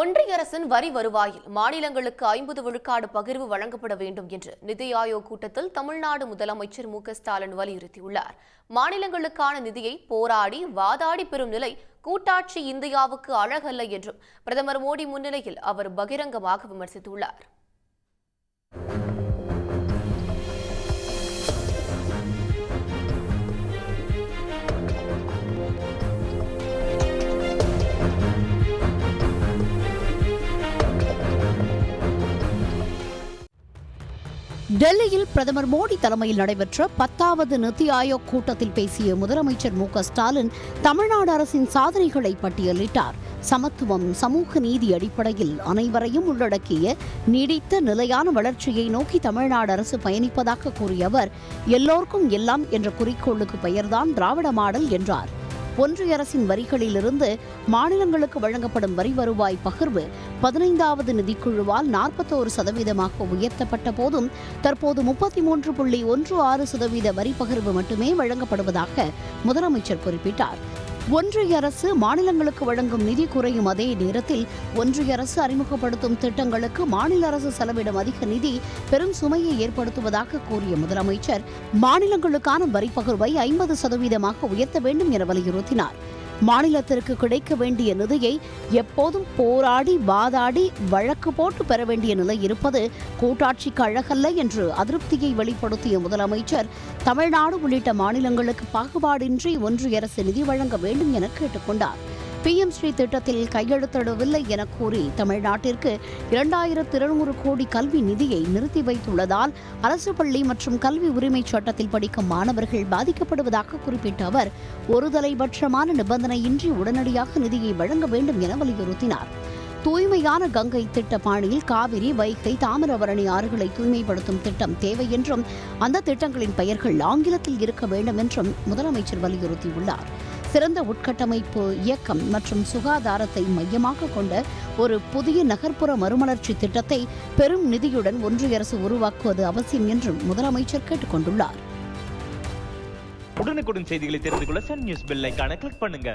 ஒன்றிய அரசின் வரி வருவாயில் மாநிலங்களுக்கு 50 விழுக்காடு பகிர்வு வழங்கப்பட வேண்டும் என்று நிதி ஆயோக் கூட்டத்தில் தமிழ்நாடு முதலமைச்சர் மு.க.ஸ்டாலின் வலியுறுத்தியுள்ளார். மாநிலங்களுக்கான நிதியை போராடி வாதாடி பெறும் நிலை கூட்டாட்சி இந்தியாவுக்கு அழகல்ல என்றும் பிரதமர் மோடி முன்னிலையில் அவர் பகிரங்கமாக விமர்சித்துள்ளார். டெல்லியில் பிரதமர் மோடி தலைமையில் நடைபெற்ற 10வது நிதி ஆயோக் கூட்டத்தில் பேசிய முதலமைச்சர் மு.க.ஸ்டாலின் தமிழ்நாடு அரசின் சாதனைகளை பட்டியலிட்டார். சமத்துவம், சமூக நீதி அடிப்படையில் அனைவரையும் உள்ளடக்கிய நீடித்த நிலையான வளர்ச்சியை நோக்கி தமிழ்நாடு அரசு பயணிப்பதாக கூறிய அவர், எல்லோருக்கும் எல்லாம் என்ற குறிக்கோளுக்கு பெயர்தான் திராவிட மாடல் என்றார். ஒன்றிய அரசின் வரிகளிலிருந்து மாநிலங்களுக்கு வழங்கப்படும் வரி வருவாய் பகிர்வு 15வது நிதிக்குழுவால் 41% உயர்த்தப்பட்ட போதும் தற்போது 33.16% வரி பகிர்வு மட்டுமே வழங்கப்படுவதாக முதலமைச்சர் குறிப்பிட்டார். ஒன்றிய அரசு மாநிலங்களுக்கு வழங்கும் நிதி குறையும் அதே நேரத்தில் ஒன்றிய அரசு அறிமுகப்படுத்தும் திட்டங்களுக்கு மாநில அரசு செலவிடும் அதிக நிதி பெரும் சுமையை ஏற்படுத்துவதாக கூறிய முதலமைச்சர் மாநிலங்களுக்கான வரி பகிர்வை 50% உயர்த்த வேண்டும் என வலியுறுத்தினார். மாநிலத்திற்கு கிடைக்க வேண்டிய நிதியை எப்போதும் போராடி வாதாடி வழக்கு போட்டு பெற வேண்டிய நிலை இருப்பது கூட்டாட்சிக்கு அழகல்ல என்று அதிருப்தியை வெளிப்படுத்திய முதலமைச்சர் தமிழ்நாடு உள்ளிட்ட மாநிலங்களுக்கு பாகுபாடின்றி ஒன்றிய அரசு நிதி வழங்க வேண்டும் என கேட்டுக்கொண்டார். PM ஸ்ரீ திட்டத்தில் கையெழுத்திடவில்லை என கூறி தமிழ்நாட்டிற்கு 2200 கோடி கல்வி நிதியை நிறுத்தி வைத்துள்ளதால் அரசு பள்ளி மற்றும் கல்வி உரிமை சட்டத்தில் படிக்கும் மாணவர்கள் பாதிக்கப்படுவதாக குறிப்பிட்ட அவர் ஒருதலைபட்சமான நிபந்தனையின்றி உடனடியாக நிதியை வழங்க வேண்டும் என வலியுறுத்தினார். தூய்மையான கங்கை திட்ட பாணியில் காவிரி, வைகை, தாமிரபரணி ஆறுகளை தூய்மைப்படுத்தும் திட்டம் தேவை என்றும் அந்த திட்டங்களின் பெயர்கள் ஆங்கிலத்தில் இருக்க வேண்டும் என்றும் முதலமைச்சர் வலியுறுத்தியுள்ளார். சிறந்த உட்கட்டமைப்பு இயக்கம் மற்றும் சுகாதாரத்தை மையமாக கொண்ட ஒரு புதிய நகர்ப்புற மறுமலர்ச்சி திட்டத்தை பெரும் நிதியுடன் ஒன்றிய அரசு உருவாக்குவது அவசியம் என்றும் முதலமைச்சர் கேட்டுக் கொண்டுள்ளார். உடனுக்குடன் செய்திகளை தெரிந்து கொள்ள சன் நியூஸ் பெல் ஐகானை கிளிக் பண்ணுங்க.